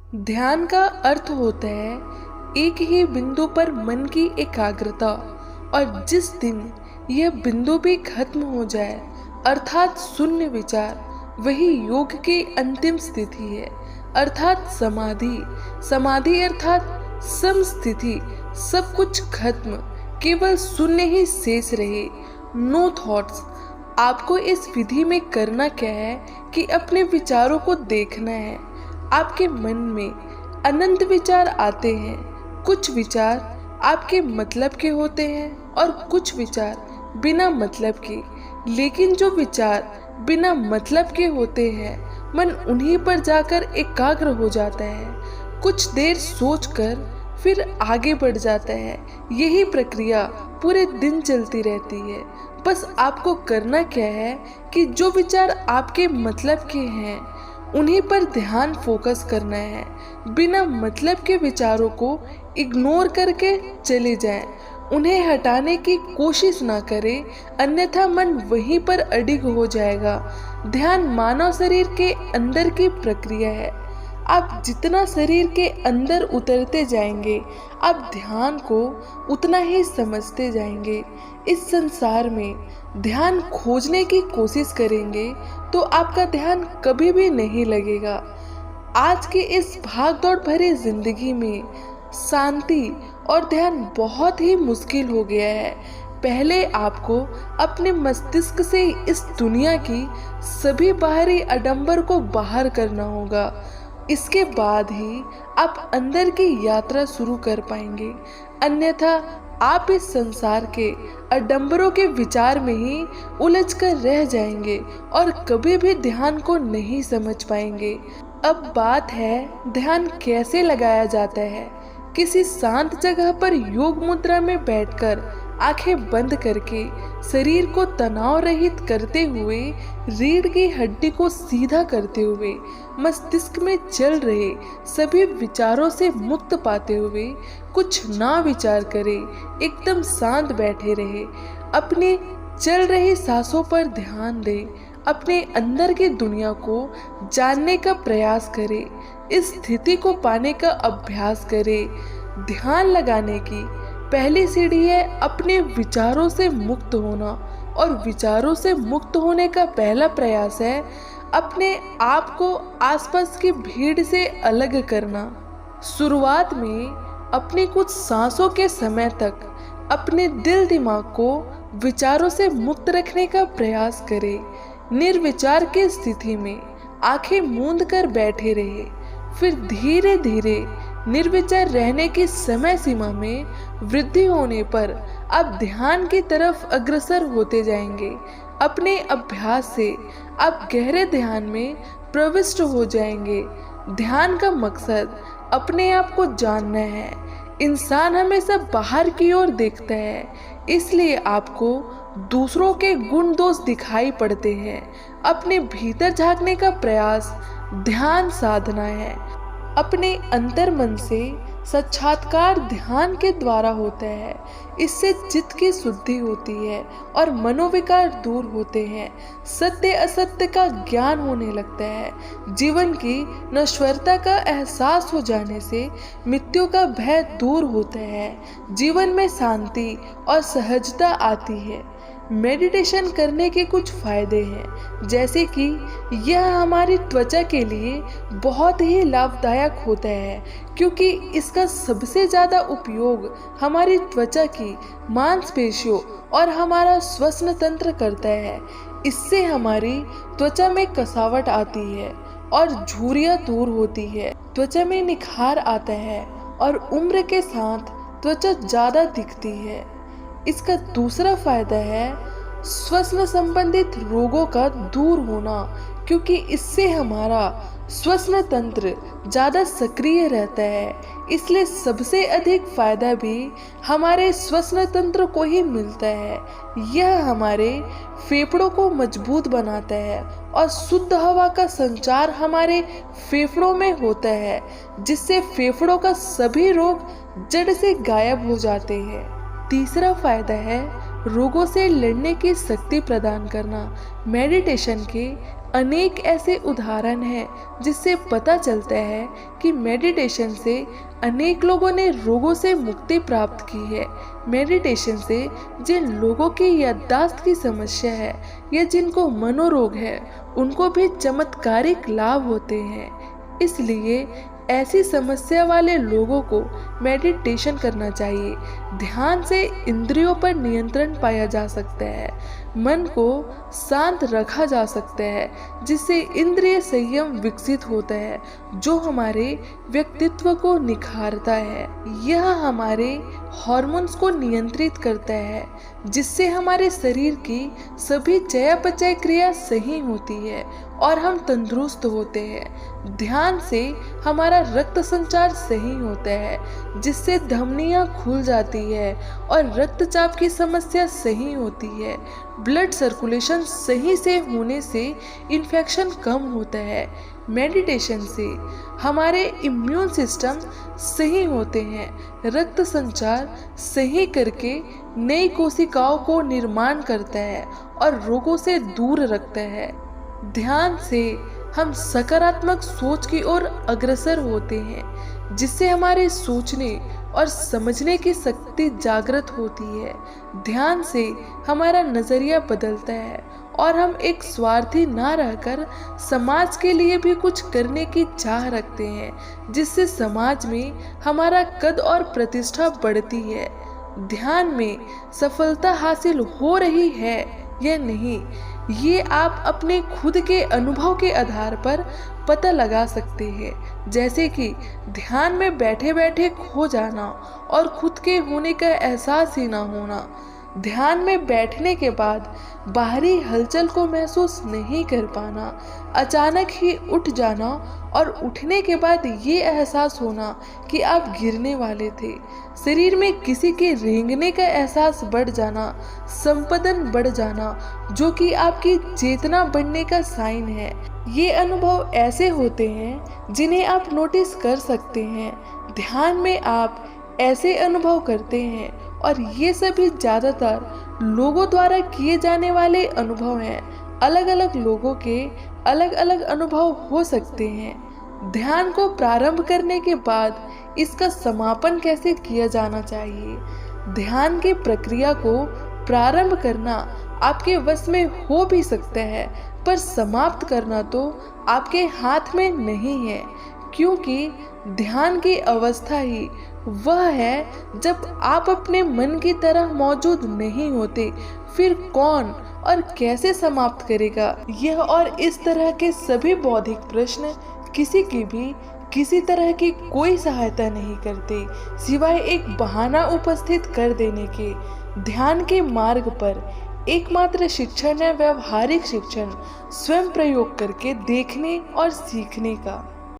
ध्यान का अर्थ होता है एक ही बिंदु पर मन की एकाग्रता। और जिस दिन यह बिंदु भी खत्म हो जाए, अर्थात शून्य विचार, वही योग की अंतिम स्थिति है, अर्थात समाधि। समाधि अर्थात समस्थिति। सब कुछ खत्म, केवल शून्य ही शेष रहे। No thoughts. आपको इस विधि में करना क्या है कि अपने विचारों को देखना है। आपके मन में अनंत विचार आते हैं। कुछ विचार आपके मतलब के होते हैं और कुछ विचार बिना मतलब के। लेकिन जो विचार बिना मतलब के होते हैं, मन उन्हीं पर जाकर एकाग्र हो जाता है। कुछ देर सोचकर फिर आगे बढ़ जाता है। यही प्रक्रिया पूरे दिन चलती रहती है। बस आपको करना क्या है कि जो विचार आपके मतलब के हैं, उन्हीं पर ध्यान फोकस करना है। बिना मतलब के विचारों को इग्नोर करके चले जाएं। उन्हें हटाने की कोशिश ना करें, अन्यथा मन वहीं पर अडिग हो जाएगा। ध्यान मानव शरीर के अंदर की प्रक्रिया है। आप जितना शरीर के अंदर उतरते जाएंगे, आप ध्यान को उतना ही समझते जाएंगे। इस संसार में ध्यान खोजने की कोशिश करेंगे तो आपका ध्यान कभी भी नहीं लगेगा। आज की इस भागदौड़ भरी जिंदगी में शांति और ध्यान बहुत ही मुश्किल हो गया है। पहले आपको अपने मस्तिष्क से इस दुनिया की सभी बाहरी आडंबर को बाहर करना होगा। इसके बाद ही आप अंदर की यात्रा शुरू कर पाएंगे। अन्यथा आप इस संसार के आडंबरों के विचार में ही उलझ कर रह जाएंगे और कभी भी ध्यान को नहीं समझ पाएंगे। अब बात है ध्यान कैसे लगाया जाता है। किसी शांत जगह पर योग मुद्रा में बैठकर आंखें बंद करके शरीर को तनाव रहित करते हुए, रीढ़ की हड्डी को सीधा करते हुए, मस्तिष्क में चल रहे सभी विचारों से मुक्त पाते हुए कुछ ना विचार करें, एकदम शांत बैठे रहे। अपने चल रही सांसों पर ध्यान दें। अपने अंदर की दुनिया को जानने का प्रयास करें। इस स्थिति को पाने का अभ्यास करें। ध्यान लगाने की पहली सीढ़ी है अपने विचारों से मुक्त होना, और विचारों से मुक्त होने का पहला प्रयास है अपने आप को आसपास की भीड़ से अलग करना। शुरुआत में अपनी कुछ सांसों के समय तक अपने दिल दिमाग को विचारों से मुक्त रखने का प्रयास करें। निर्विचार की स्थिति में आंखें मूंद कर बैठे रहे। फिर धीरे धीरे निर्विचार रहने की समय सीमा में वृद्धि होने पर आप ध्यान की तरफ अग्रसर होते जाएंगे। अपने अभ्यास से आप गहरे ध्यान में प्रविष्ट हो जाएंगे। ध्यान का मकसद अपने आप को जानना है। इंसान हमेशा बाहर की ओर देखता है, इसलिए आपको दूसरों के गुण दोष दिखाई पड़ते हैं। अपने भीतर झांकने का प्रयास ध्यान साधना है। अपने अंतर मन से साक्षात्कार ध्यान के द्वारा होता है। इससे चित्त की शुद्धि होती है और मनोविकार दूर होते हैं। सत्य असत्य का ज्ञान होने लगता है। जीवन की नश्वरता का एहसास हो जाने से मृत्यु का भय दूर होता है। जीवन में शांति और सहजता आती है। मेडिटेशन करने के कुछ फायदे हैं, जैसे कि यह हमारी त्वचा के लिए बहुत ही लाभदायक होता है, क्योंकि इसका सबसे ज़्यादा उपयोग हमारी त्वचा की मांसपेशियों और हमारा श्वसन तंत्र करता है। इससे हमारी त्वचा में कसावट आती है और झुर्रियाँ दूर होती है। त्वचा में निखार आता है और उम्र के साथ त्वचा ज़्यादा दिखती है। इसका दूसरा फायदा है श्वसन संबंधित रोगों का दूर होना, क्योंकि इससे हमारा श्वसन तंत्र ज़्यादा सक्रिय रहता है। इसलिए सबसे अधिक फायदा भी हमारे श्वसन तंत्र को ही मिलता है। यह हमारे फेफड़ों को मजबूत बनाता है और शुद्ध हवा का संचार हमारे फेफड़ों में होता है, जिससे फेफड़ों का सभी रोग जड़ से गायब हो जाते हैं। तीसरा फायदा है रोगों से लड़ने की शक्ति प्रदान करना। मेडिटेशन के अनेक ऐसे उदाहरण हैं जिससे पता चलता है कि मेडिटेशन से अनेक लोगों ने रोगों से मुक्ति प्राप्त की है। मेडिटेशन से जिन लोगों की याददाश्त की समस्या है या जिनको मनोरोग है, उनको भी चमत्कारिक लाभ होते हैं। इसलिए ऐसी समस्या वाले लोगों को मेडिटेशन करना चाहिए। ध्यान से इंद्रियों पर नियंत्रण पाया जा सकता है, मन को शांत रखा जा सकता है, जिससे इंद्रिय संयम विकसित होता है जो हमारे व्यक्तित्व को निखारता है। यह हमारे हार्मोन्स को नियंत्रित करता है, जिससे हमारे शरीर की सभी चयापचय क्रिया सही होती है और हम तंदुरुस्त होते हैं। ध्यान से हमारा रक्त संचार सही होता है, जिससे धमनियां खुल जाती है और रक्तचाप की समस्या सही होती है। ब्लड सर्कुलेशन सही से होने से इन्फेक्शन कम होता है। मेडिटेशन से हमारे इम्यून सिस्टम सही होते हैं, रक्त संचार सही करके नई कोशिकाओं को निर्माण करता है और रोगों से दूर रखता है। ध्यान से हम सकारात्मक सोच की ओर अग्रसर होते हैं, जिससे हमारे सोचने और समझने की शक्ति जागृत होती है। ध्यान से हमारा नजरिया बदलता है और हम एक स्वार्थी ना रहकर समाज के लिए भी कुछ करने की चाह रखते हैं, जिससे समाज में हमारा कद और प्रतिष्ठा बढ़ती है। ध्यान में सफलता हासिल हो रही है या नहीं, ये आप अपने खुद के अनुभव के आधार पर पता लगा सकते हैं। जैसे कि ध्यान में बैठे बैठे खो जाना और खुद के होने का एहसास ही ना होना। ध्यान में बैठने के बाद बाहरी हलचल को महसूस नहीं कर पाना, अचानक ही उठ जाना और उठने के बाद ये एहसास होना कि आप गिरने वाले थे, शरीर में किसी के रेंगने का एहसास बढ़ जाना, संपदन बढ़ जाना, जो कि आपकी चेतना बढ़ने का साइन है। ये अनुभव ऐसे होते हैं जिन्हें आप नोटिस कर सकते हैं। ध्यान में आप ऐसे अनुभव करते हैं और ये सभी ज़्यादातर लोगों द्वारा किए जाने वाले अनुभव हैं। अलग अलग लोगों के अलग अलग अनुभव हो सकते हैं। ध्यान को प्रारंभ करने के बाद इसका समापन कैसे किया जाना चाहिए। ध्यान की प्रक्रिया को प्रारंभ करना आपके वश में हो भी सकता है, पर समाप्त करना तो आपके हाथ में नहीं है, क्योंकि ध्यान की अवस्था ही वह है जब आप अपने मन की तरह मौजूद नहीं होते। फिर कौन और कैसे समाप्त करेगा? यह और इस तरह के सभी बौद्धिक प्रश्न किसी की भी किसी तरह की कोई सहायता नहीं करते, सिवाय एक बहाना उपस्थित कर देने के। ध्यान के मार्ग पर एकमात्र शिक्षण है व्यावहारिक शिक्षण, स्वयं प्रयोग करके देखने और सीखने का।